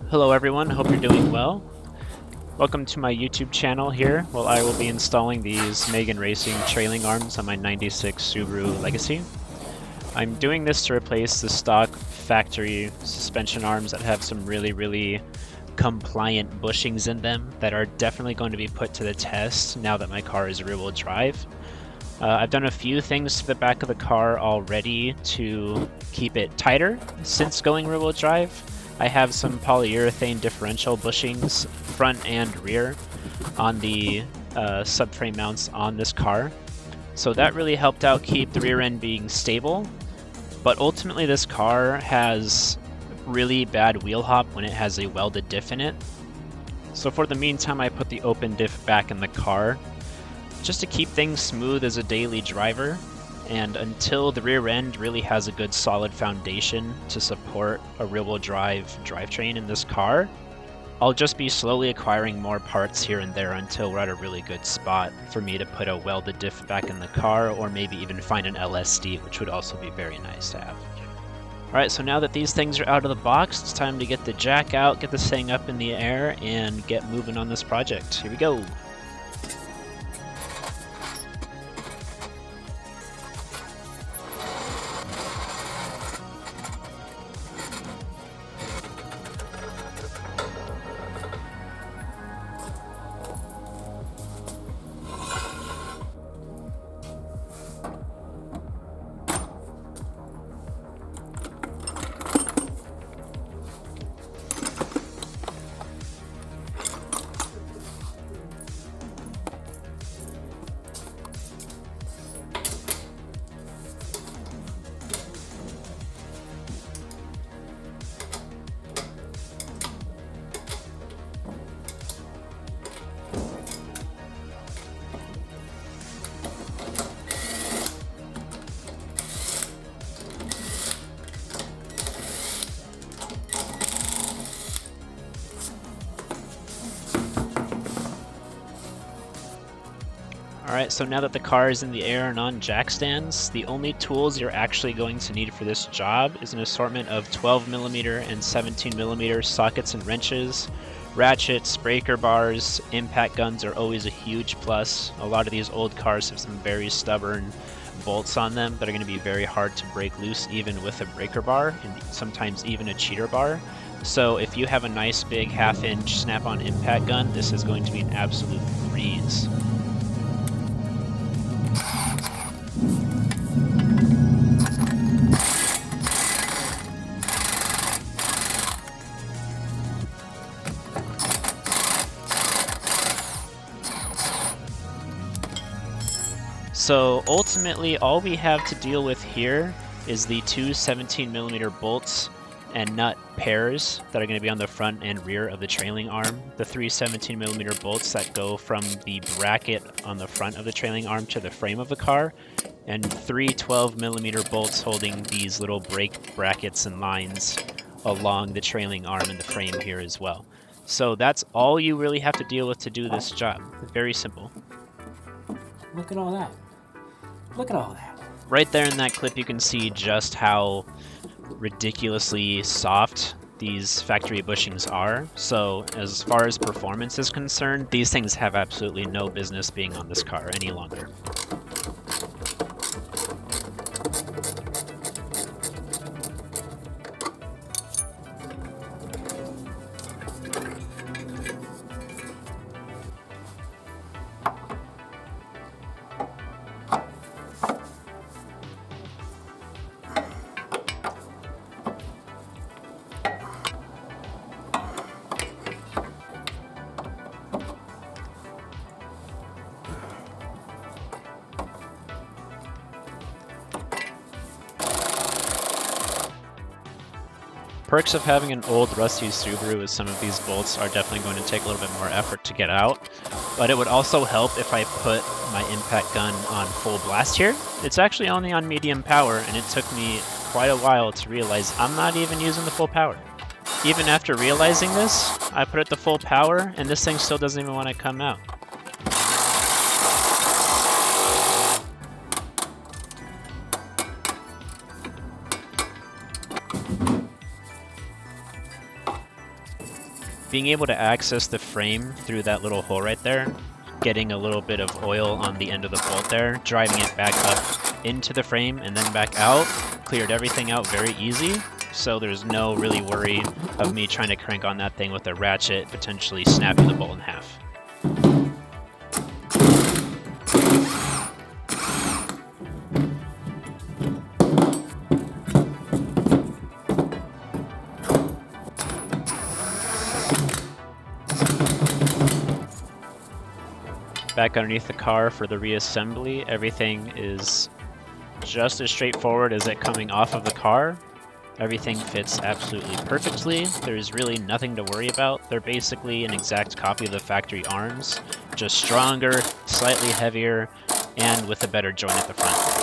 Hello everyone, hope you're doing well. Welcome to my YouTube channel here, where I will be installing these Megan Racing trailing arms on my 96 Subaru Legacy. I'm doing this to replace the stock factory suspension arms that have some really compliant bushings in them that are definitely going to be put to the test now that my car is rear-wheel drive. I've done a few things to the back of the car already to keep it tighter since going rear-wheel drive. I have some polyurethane differential bushings, front and rear, on the subframe mounts on this car. So that really helped out keep the rear end being stable. But ultimately this car has really bad wheel hop when it has a welded diff in it. So for the meantime, I put the open diff back in the car, just to keep things smooth as a daily driver. And until the rear end really has a good solid foundation to support a rear-wheel drive drivetrain in this car, I'll just be slowly acquiring more parts here and there until we're at a really good spot for me to put a welded diff back in the car, or maybe even find an LSD, which would also be very nice to have. Alright, so now that these things are out of the box, it's time to get the jack out, get this thing up in the air, and get moving on this project. Here we go! Alright, so now that the car is in the air and on jack stands, the only tools you're actually going to need for this job is an assortment of 12mm and 17mm sockets and wrenches, ratchets, breaker bars. Impact guns are always a huge plus. A lot of these old cars have some very stubborn bolts on them that are going to be very hard to break loose even with a breaker bar, and sometimes even a cheater bar. So if you have a nice big half-inch snap-on impact gun, this is going to be an absolute breeze. So ultimately all we have to deal with here is the two 17mm bolts and nut pairs that are going to be on the front and rear of the trailing arm. The three 17mm bolts that go from the bracket on the front of the trailing arm to the frame of the car, and three 12mm bolts holding these little brake brackets and lines along the trailing arm and the frame here as well. So that's all you really have to deal with to do this job. Very simple. Look at all that. Look at all that. Right there in that clip you can see just how ridiculously soft these factory bushings are. So as far as performance is concerned, these things have absolutely no business being on this car any longer. Perks of having an old rusty Subaru is some of these bolts are definitely going to take a little bit more effort to get out, but it would also help if I put my impact gun on full blast here. It's actually only on medium power, and it took me quite a while to realize I'm not even using the full power. Even after realizing this, I put it to full power, and this thing still doesn't even want to come out. being able to access the frame through that little hole right there, getting a little bit of oil on the end of the bolt there, driving it back up into the frame and then back out, cleared everything out very easy. So there's no really worry of me trying to crank on that thing with a ratchet, potentially snapping the bolt in half. Back underneath the car for the reassembly, everything is just as straightforward as it coming off of the car. Everything fits absolutely perfectly. There's really nothing to worry about. They're basically an exact copy of the factory arms, just stronger, slightly heavier, and with a better joint at the front.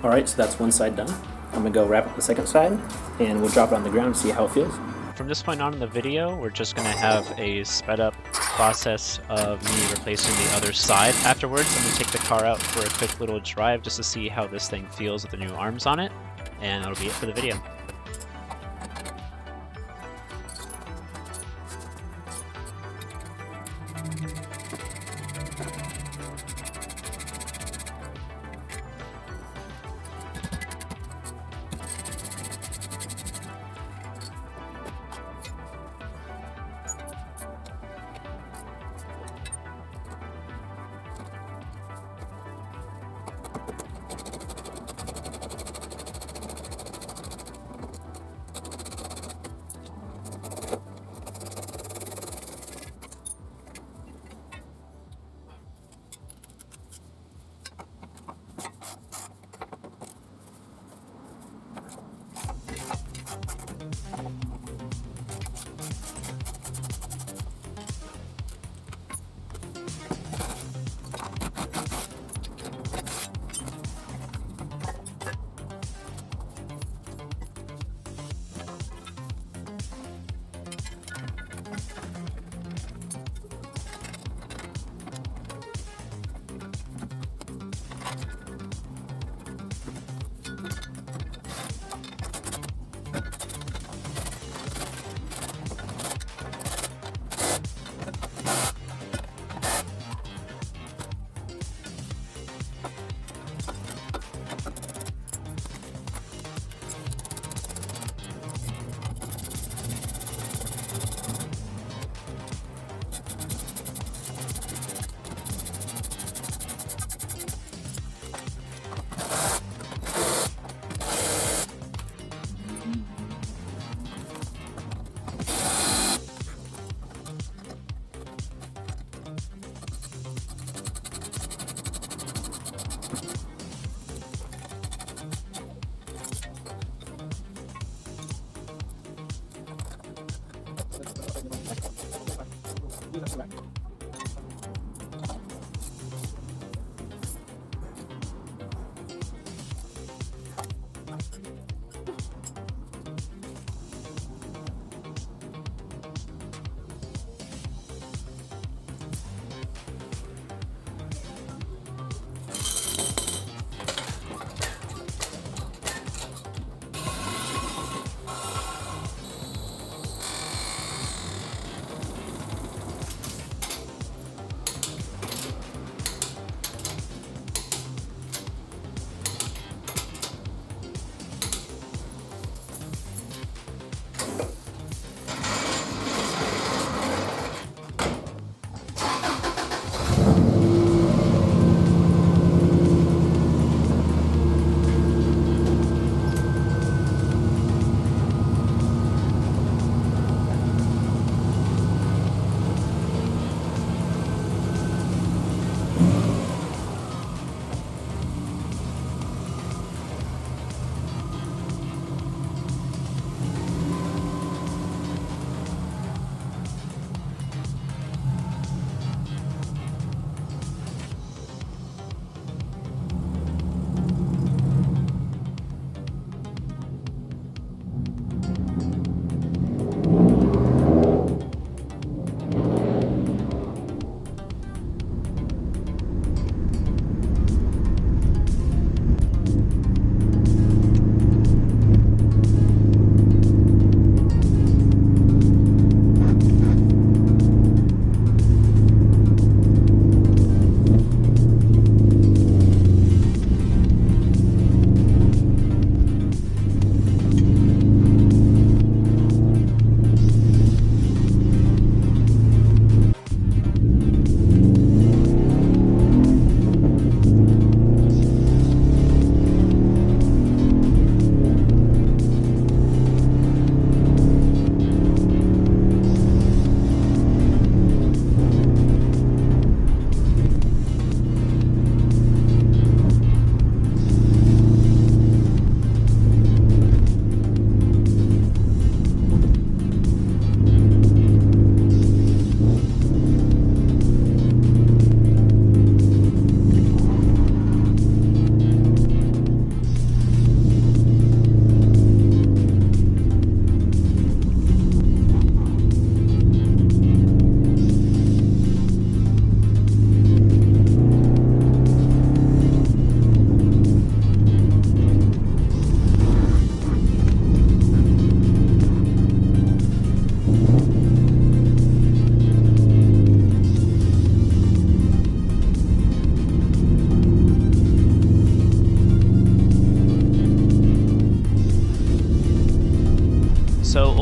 Alright, so that's one side done. I'm gonna go wrap up the second side, and we'll drop it on the ground and see how it feels. From this point on in the video, we're just going to have a sped up process of me replacing the other side. Afterwards, I'm going to take the car out for a quick little drive just to see how this thing feels with the new arms on it, and that'll be it for the video.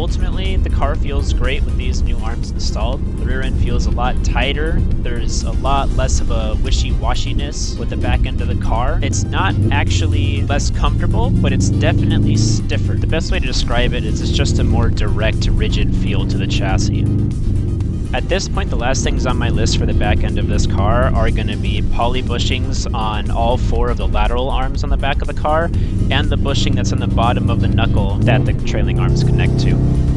ultimately, the car feels great with these new arms installed. The rear end feels a lot tighter. There's a lot less of a wishy-washiness with the back end of the car. It's not actually less comfortable, but it's definitely stiffer. The best way to describe it is it's just a more direct, rigid feel to the chassis. At this point, the last things on my list for the back end of this car are going to be poly bushings on all 4 of the lateral arms on the back of the car, and the bushing that's on the bottom of the knuckle that the trailing arms connect to.